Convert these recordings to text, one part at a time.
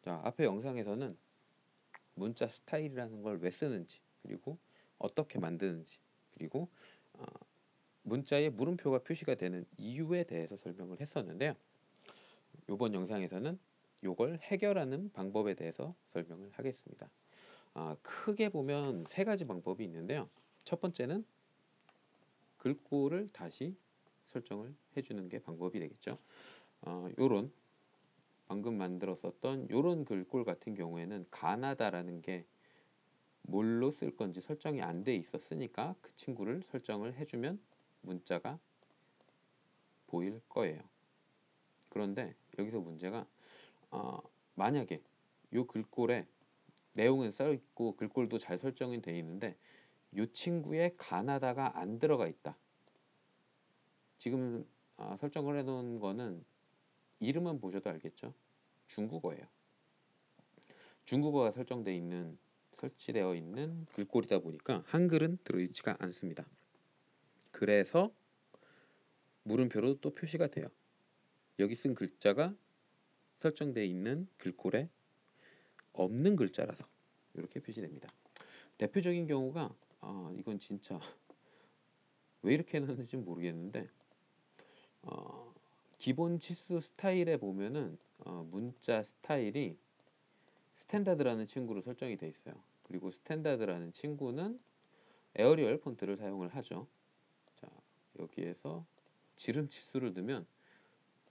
자, 앞에 영상에서는 문자 스타일이라는 걸 왜 쓰는지, 그리고 어떻게 만드는지, 그리고 어, 문자에 물음표가 표시가 되는 이유에 대해서 설명을 했었는데요. 이번 영상에서는 이걸 해결하는 방법에 대해서 설명을 하겠습니다. 크게 보면 세 가지 방법이 있는데요. 첫 번째는 글꼴을 다시 설정을 해주는 게 방법이 되겠죠. 요런 방금 만들었었던 요런 글꼴 같은 경우에는 가나다라는 게 뭘로 쓸 건지 설정이 안 돼 있었으니까 그 친구를 설정을 해주면 문자가 보일 거예요. 그런데 여기서 문제가 만약에 요 글꼴에 내용은 써 있고 글꼴도 잘 설정이 돼 있는데 요 친구에 가나다가 안 들어가 있다. 지금 설정을 해놓은 거는 이름만 보셔도 알겠죠? 중국어예요. 중국어가 설치되어 있는 글꼴이다 보니까 한글은 들어있지가 않습니다. 그래서 물음표로 또 표시가 돼요. 여기 쓴 글자가 설정되어 있는 글꼴에 없는 글자라서 이렇게 표시됩니다. 대표적인 경우가 이건 진짜 왜 이렇게 해놨는지 모르겠는데 기본 치수 스타일에 보면은 문자 스타일이 스탠다드라는 친구로 설정이 되어 있어요. 그리고 스탠다드라는 친구는 에어리얼 폰트를 사용을 하죠. 자, 여기에서 지름 치수를 넣으면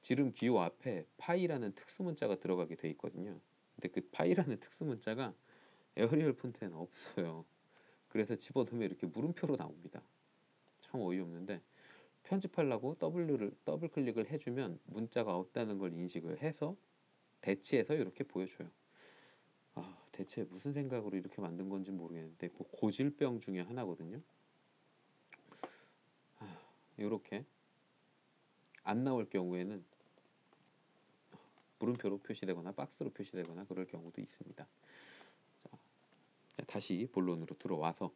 지름 기호 앞에 파이라는 특수 문자가 들어가게 돼 있거든요. 근데 그 파이라는 특수 문자가 에어리얼 폰트에는 없어요. 그래서 집어넣으면 이렇게 물음표로 나옵니다. 참 어이없는데 편집하려고 더블 클릭을 해주면 문자가 없다는 걸 인식을 해서 대치해서 이렇게 보여줘요. 대체 무슨 생각으로 이렇게 만든 건지 모르겠는데 고질병 중에 하나거든요. 이렇게 안 나올 경우에는 물음표로 표시되거나 박스로 표시되거나 그럴 경우도 있습니다. 자, 다시 본론으로 들어와서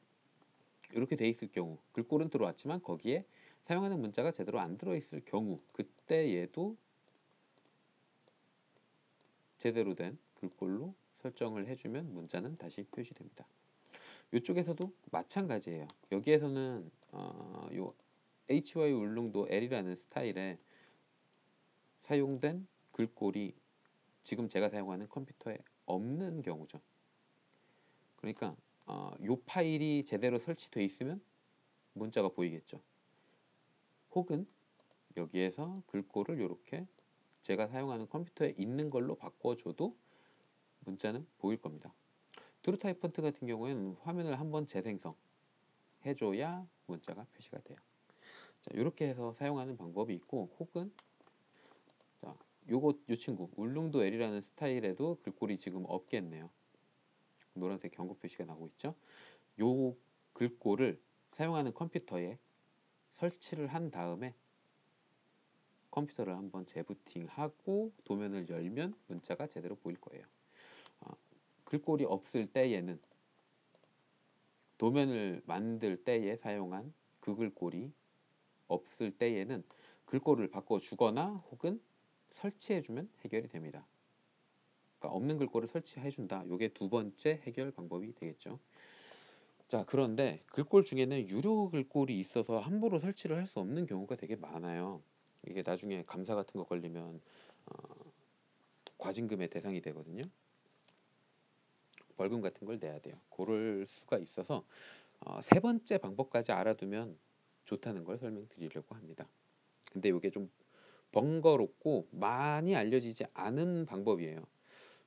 이렇게 돼 있을 경우 글꼴은 들어왔지만 거기에 사용하는 문자가 제대로 안 들어있을 경우 그때 얘도 제대로 된 글꼴로 설정을 해주면 문자는 다시 표시됩니다. 이쪽에서도 마찬가지예요. 여기에서는 요 HY 울릉도 L이라는 스타일에 사용된 글꼴이 지금 제가 사용하는 컴퓨터에 없는 경우죠. 그러니까 요 파일이 제대로 설치되어 있으면 문자가 보이겠죠. 혹은 여기에서 글꼴을 이렇게 제가 사용하는 컴퓨터에 있는 걸로 바꿔줘도 문자는 보일 겁니다. 트루타입 폰트 같은 경우에는 화면을 한번 재생성 해줘야 문자가 표시가 돼요. 자, 이렇게 해서 사용하는 방법이 있고, 혹은 자, 요 친구 울릉도 L이라는 스타일에도 글꼴이 지금 없겠네요. 노란색 경고 표시가 나오고 있죠. 요 글꼴을 사용하는 컴퓨터에 설치를 한 다음에 컴퓨터를 한번 재부팅하고 도면을 열면 문자가 제대로 보일 거예요. 글꼴이 없을 때에는 도면을 만들 때에 사용한 그 글꼴이 없을 때에는 글꼴을 바꿔주거나 혹은 설치해주면 해결이 됩니다. 그러니까 없는 글꼴을 설치해준다. 이게 두 번째 해결 방법이 되겠죠. 자, 그런데 글꼴 중에는 유료 글꼴이 있어서 함부로 설치를 할 수 없는 경우가 되게 많아요. 이게 나중에 감사 같은 거 걸리면 과징금의 대상이 되거든요. 벌금 같은 걸 내야 돼요. 그럴 수가 있어서 세 번째 방법까지 알아두면 좋다는 걸 설명드리려고 합니다. 근데 이게 좀 번거롭고 많이 알려지지 않은 방법이에요.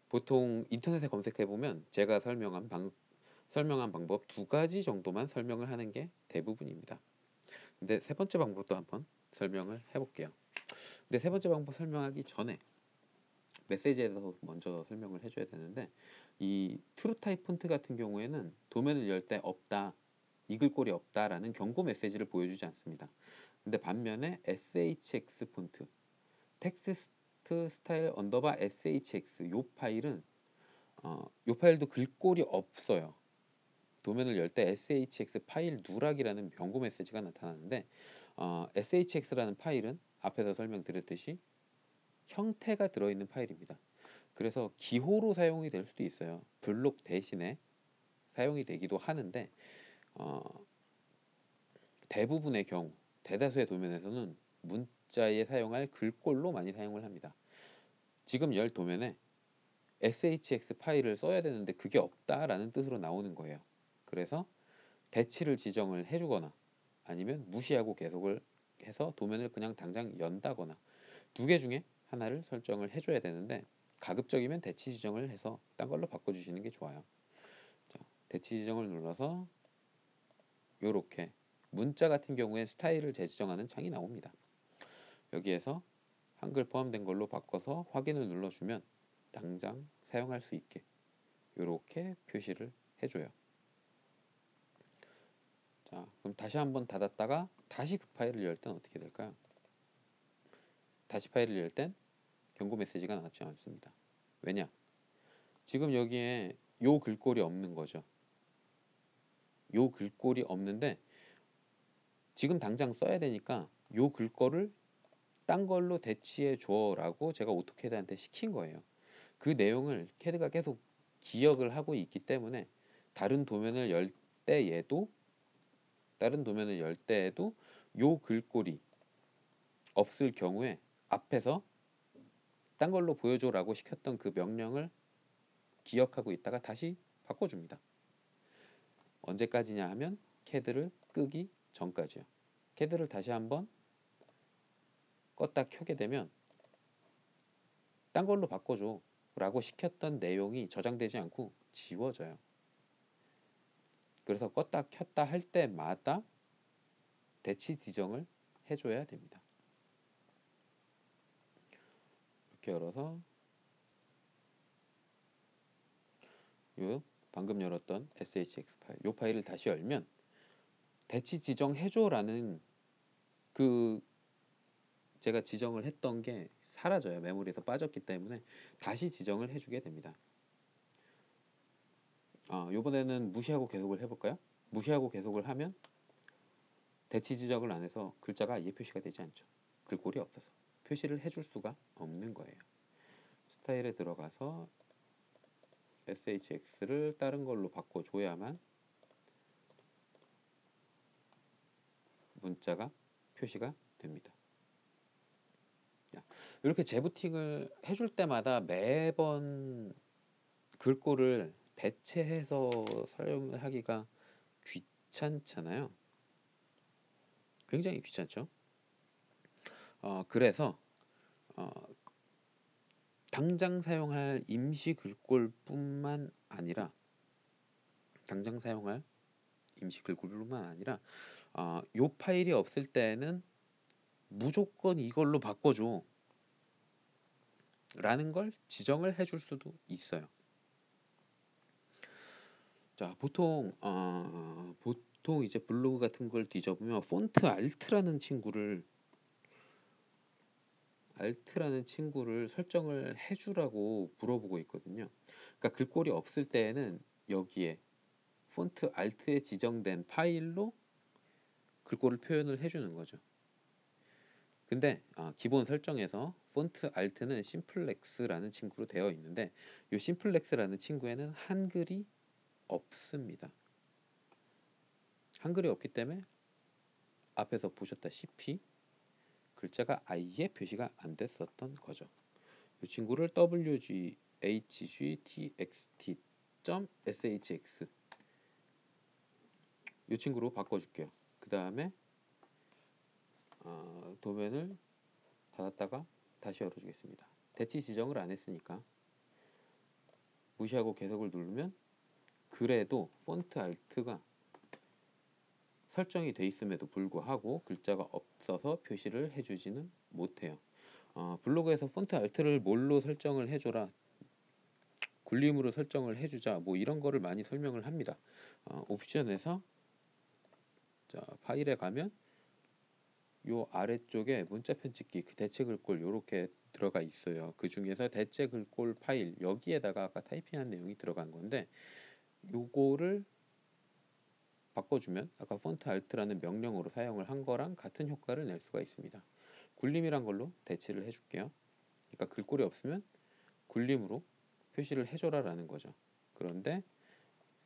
보통 인터넷에 검색해 보면 제가 설명한 방법 두 가지 정도만 설명을 하는 게 대부분입니다. 근데 세 번째 방법도 한번 설명을 해볼게요. 근데 세 번째 방법 설명하기 전에 메시지에서 먼저 설명을 해줘야 되는데, 이 트루타입 폰트 같은 경우에는 도면을 열 때 없다, 이 글꼴이 없다라는 경고 메시지를 보여주지 않습니다. 근데 반면에 SHX 폰트, 텍스트 스타일 언더바 SHX 요 파일은 요 파일도 글꼴이 없어요. 도면을 열 때 SHX 파일 누락이라는 경고 메시지가 나타나는데 SHX라는 파일은 앞에서 설명드렸듯이 형태가 들어있는 파일입니다. 그래서 기호로 사용이 될 수도 있어요. 블록 대신에 사용이 되기도 하는데 어, 대부분의 경우 대다수의 도면에서는 문자에 사용할 글꼴로 많이 사용을 합니다. 지금 열 도면에 SHX 파일을 써야 되는데 그게 없다라는 뜻으로 나오는 거예요. 그래서 대치를 지정을 해주거나 아니면 무시하고 계속을 해서 도면을 그냥 당장 연다거나 두 개 중에 하나를 설정을 해줘야 되는데 가급적이면 대치 지정을 해서 딴 걸로 바꿔주시는 게 좋아요. 자, 대치 지정을 눌러서 이렇게 문자 같은 경우에 스타일을 재지정하는 창이 나옵니다. 여기에서 한글 포함된 걸로 바꿔서 확인을 눌러주면 당장 사용할 수 있게 이렇게 표시를 해줘요. 자, 그럼 다시 한번 닫았다가 다시 그 파일을 열 땐 어떻게 될까요? 다시 파일을 열 땐 경고 메시지가 나왔지 않습니다. 왜냐? 지금 여기에 요 글꼴이 없는 거죠. 요 글꼴이 없는데 지금 당장 써야 되니까 요 글꼴을 딴 걸로 대치해 줘라고 제가 오토캐드한테 시킨 거예요. 그 내용을 캐드가 계속 기억을 하고 있기 때문에 다른 도면을 열 때에도 요 글꼴이 없을 경우에 앞에서 딴 걸로 보여줘라고 시켰던 그 명령을 기억하고 있다가 다시 바꿔줍니다. 언제까지냐 하면 캐드를 끄기 전까지요. 캐드를 다시 한번 껐다 켜게 되면 딴 걸로 바꿔줘 라고 시켰던 내용이 저장되지 않고 지워져요. 그래서 껐다 켰다 할 때마다 대치 지정을 해줘야 됩니다. 이렇게 열어서 요 방금 열었던 SHX 파일, 요 파일을 다시 열면 대치 지정해줘라는 그 제가 지정을 했던 게 사라져요. 메모리에서 빠졌기 때문에 다시 지정을 해주게 됩니다. 요번에는 무시하고 계속을 해볼까요? 무시하고 계속을 하면 대치 지정을 안 해서 글자가 아예 표시가 되지 않죠. 글꼴이 없어서 표시를 해줄 수가 없는 거예요. 스타일에 들어가서 SHX를 다른 걸로 바꿔줘야만 문자가 표시가 됩니다. 이렇게 재부팅을 해줄 때마다 매번 글꼴을 대체해서 사용을 하기가 귀찮잖아요. 굉장히 귀찮죠. 그래서 당장 사용할 임시 글꼴뿐만 아니라 요 파일이 없을 때는 무조건 이걸로 바꿔줘 라는 걸 지정을 해줄 수도 있어요. 자, 보통 이제 블로그 같은 걸 뒤져보면 폰트 알트라는 친구를 설정을 해주라고 물어보고 있거든요. 그러니까 글꼴이 없을 때에는 여기에 폰트 알트에 지정된 파일로 글꼴을 표현을 해주는 거죠. 근데 기본 설정에서 폰트 알트는 심플렉스라는 친구로 되어 있는데 이 심플렉스라는 친구에는 한글이 없습니다. 한글이 없기 때문에 앞에서 보셨다시피 글자가 아예 표시가 안 됐었던 거죠. 이 친구를 wghgtxt.shx 이 친구로 바꿔줄게요. 그 다음에 도면을 닫았다가 다시 열어주겠습니다. 대치 지정을 안 했으니까 무시하고 계속을 누르면 그래도 폰트 알트가 설정이 돼 있음에도 불구하고 글자가 없어서 표시를 해주지는 못해요. 블로그에서 폰트 알트를 뭘로 설정을 해줘라, 굴림으로 설정을 해주자, 뭐 이런 거를 많이 설명을 합니다. 옵션에서 자, 파일에 가면 요 아래쪽에 문자 편집기 그 대체 글꼴 요렇게 들어가 있어요. 그 중에서 대체 글꼴 파일 여기에다가 아까 타이핑한 내용이 들어간 건데 요거를 바꿔주면 아까 폰트 알트라는 명령어로 사용을 한 거랑 같은 효과를 낼 수가 있습니다. 굴림이란 걸로 대체를 해줄게요. 그러니까 글꼴이 없으면 굴림으로 표시를 해줘라라는 거죠. 그런데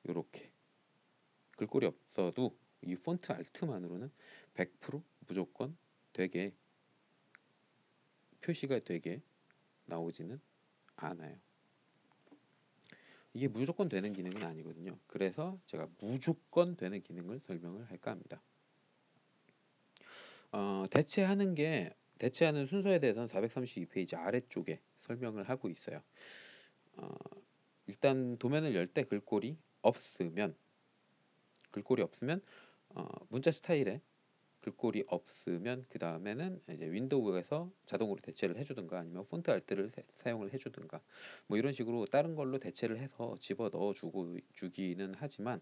이렇게 글꼴이 없어도 이 폰트 알트만으로는 100% 무조건 되게 표시가 되게 나오지는 않아요. 이게 무조건 되는 기능은 아니거든요. 그래서 제가 무조건 되는 기능을 설명을 할까 합니다. 대체하는 순서에 대해서는 432페이지 아래쪽에 설명을 하고 있어요. 어, 일단 도면을 열 때 글꼴이 없으면 문자 스타일에 글꼴이 없으면 그 다음에는 이제 윈도우에서 자동으로 대체를 해주든가 아니면 폰트 알트를 사용을 해주든가 뭐 이런 식으로 다른 걸로 대체를 해서 집어 넣어 주기는 하지만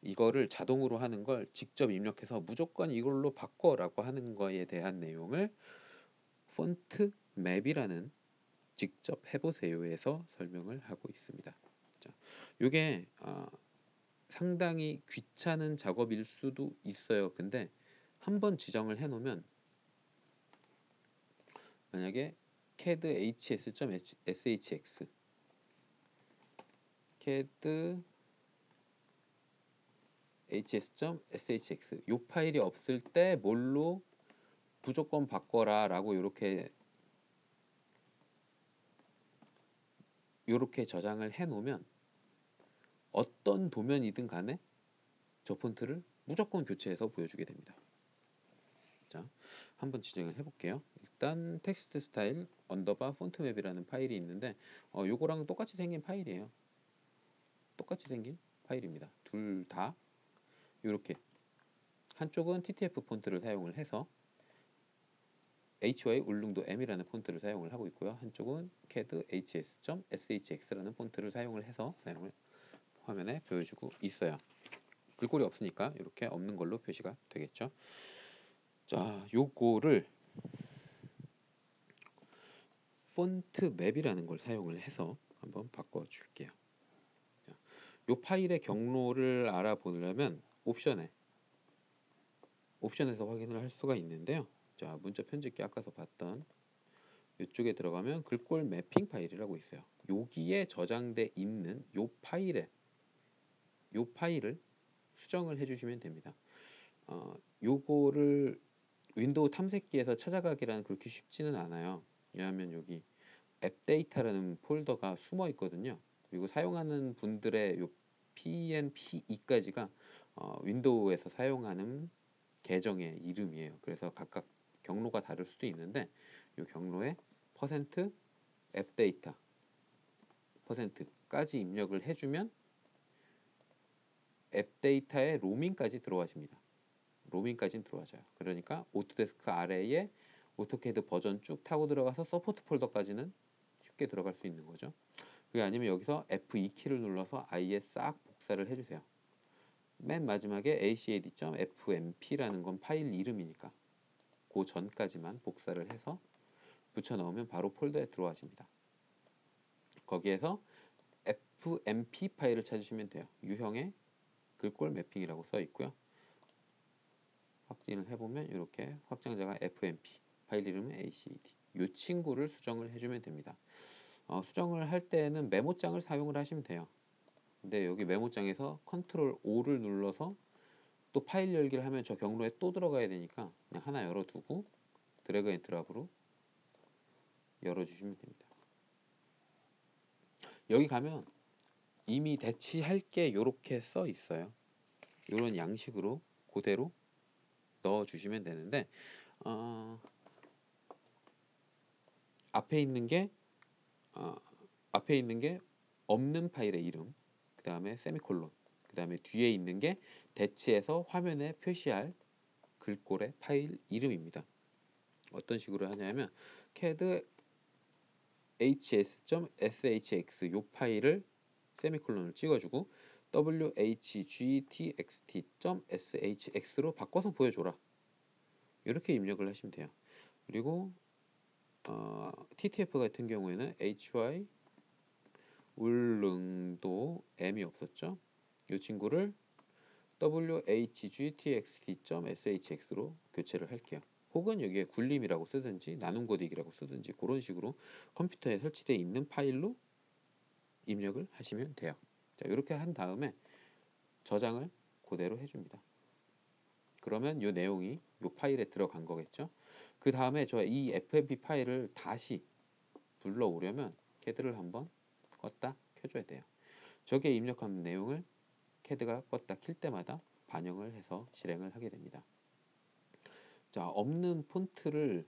이거를 자동으로 하는 걸 직접 입력해서 무조건 이걸로 바꿔라고 하는 거에 대한 내용을 폰트 맵이라는 직접 해보세요에서 설명을 하고 있습니다. 자, 이게 상당히 귀찮은 작업일 수도 있어요. 근데 한번 지정을 해놓으면 만약에 CAD hs.shx CAD hs.shx 이 파일이 없을 때 뭘로 무조건 바꿔라 라고 이렇게 저장을 해 놓으면 어떤 도면이든 간에 저 폰트를 무조건 교체해서 보여주게 됩니다. 자, 한번 지정을 해볼게요. 일단 텍스트 스타일 언더바 폰트 맵이라는 파일이 있는데 요거랑 똑같이 생긴 파일이에요. 똑같이 생긴 파일입니다. 둘 다 이렇게 한쪽은 TTF 폰트를 사용을 해서 HY 울릉도 M이라는 폰트를 사용을 하고 있고요. 한쪽은 CAD hs.shx라는 폰트를 사용을 해서 화면에 보여주고 있어요. 글꼴이 없으니까 이렇게 없는 걸로 표시가 되겠죠. 자, 요거를 폰트 맵이라는 걸 사용을 해서 한번 바꿔 줄게요. 요 파일의 경로를 알아보려면 옵션에서 확인을 할 수가 있는데요. 자, 문자 편집기 아까서 봤던 이쪽에 들어가면 글꼴 매핑 파일이라고 있어요. 여기에 저장돼 있는 요 파일을 수정을 해주시면 됩니다. 요거를 윈도우 탐색기에서 찾아가기란 그렇게 쉽지는 않아요. 왜냐하면 여기 앱 데이터라는 폴더가 숨어 있거든요. 그리고 사용하는 분들의 요 PNPE까지가 윈도우에서 사용하는 계정의 이름이에요. 그래서 각각 경로가 다를 수도 있는데 이 경로에 퍼센트 앱 데이터 퍼센트까지 입력을 해주면 앱 데이터의 로밍까지 들어와집니다. 로밍까지는 들어와져요. 그러니까 오토데스크 아래에 오토캐드 버전 쭉 타고 들어가서 서포트 폴더까지는 쉽게 들어갈 수 있는 거죠. 그게 아니면 여기서 F2키를 눌러서 아예 싹 복사를 해주세요. 맨 마지막에 acad.fmp라는 건 파일 이름이니까 그 전까지만 복사를 해서 붙여 넣으면 바로 폴더에 들어와집니다. 거기에서 fmp 파일을 찾으시면 돼요. 유형의 글꼴 매핑이라고 써 있고요. 확진을 해보면 이렇게 확장자가 fmp, 파일 이름은 acad. 이 친구를 수정을 해주면 됩니다. 수정을 할 때는 메모장을 사용을 하시면 돼요. 근데 여기 메모장에서 컨트롤 O를 눌러서 또 파일 열기를 하면 저 경로에 또 들어가야 되니까 그냥 하나 열어두고 드래그 앤 드랍으로 열어주시면 됩니다. 여기 가면 이미 대치할 게 이렇게 써 있어요. 이런 양식으로 그대로 넣어주시면 되는데 앞에 있는 게 없는 파일의 이름, 그 다음에 세미콜론, 그 다음에 뒤에 있는 게 대치해서 화면에 표시할 글꼴의 파일 이름입니다. 어떤 식으로 하냐면 CAD hs.shx 요 파일을 세미콜론을 찍어주고 whgtxt.shx로 바꿔서 보여줘라. 이렇게 입력을 하시면 돼요. 그리고 TTF 같은 경우에는 hy 울릉도 m이 없었죠. 이 친구를 whgtxt.shx로 교체를 할게요. 혹은 여기에 굴림이라고 쓰든지 나눔고딕이라고 쓰든지 그런 식으로 컴퓨터에 설치되어 있는 파일로 입력을 하시면 돼요. 자, 이렇게 한 다음에 저장을 그대로 해줍니다. 그러면 이 내용이 이 파일에 들어간 거겠죠. 그 다음에 저 이 FMP 파일을 다시 불러오려면 CAD를 한번 껐다 켜줘야 돼요. 저기에 입력한 내용을 CAD가 껐다 킬 때마다 반영을 해서 실행을 하게 됩니다. 자, 없는 폰트를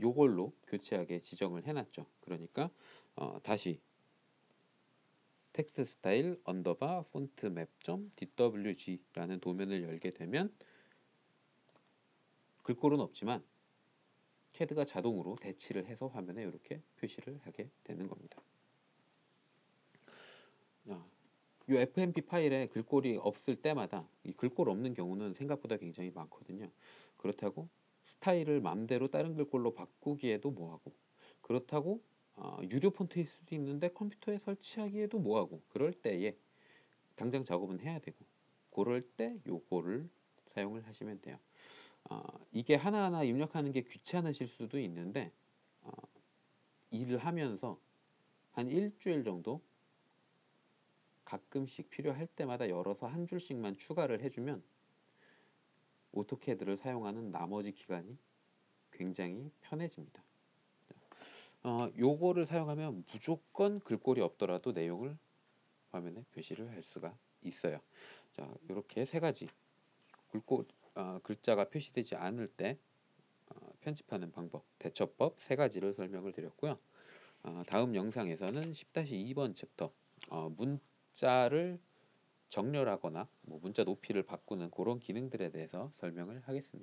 요걸로 교체하게 지정을 해놨죠. 그러니까 다시 텍스트 스타일 언더바 폰트 맵.dwg라는 도면을 열게 되면 글꼴은 없지만 CAD가 자동으로 대치를 해서 화면에 이렇게 표시를 하게 되는 겁니다. 이 FMP 파일에 글꼴이 없을 때마다, 이 글꼴 없는 경우는 생각보다 굉장히 많거든요. 그렇다고 스타일을 맘대로 다른 글꼴로 바꾸기에도 뭐하고, 그렇다고 유료 폰트일 수도 있는데 컴퓨터에 설치하기에도 뭐하고, 그럴 때에 당장 작업은 해야 되고, 그럴 때 요거를 사용을 하시면 돼요. 이게 하나하나 입력하는 게 귀찮으실 수도 있는데 일을 하면서 한 일주일 정도 가끔씩 필요할 때마다 열어서 한 줄씩만 추가를 해주면 오토캐드를 사용하는 나머지 기간이 굉장히 편해집니다. 요거를 사용하면 무조건 글꼴이 없더라도 내용을 화면에 표시를 할 수가 있어요. 자, 이렇게 세 가지 글자가 표시되지 않을 때 편집하는 방법, 대처법 세 가지를 설명을 드렸고요. 다음 영상에서는 10-2번 챕터 문자를 정렬하거나 문자 높이를 바꾸는 그런 기능들에 대해서 설명을 하겠습니다.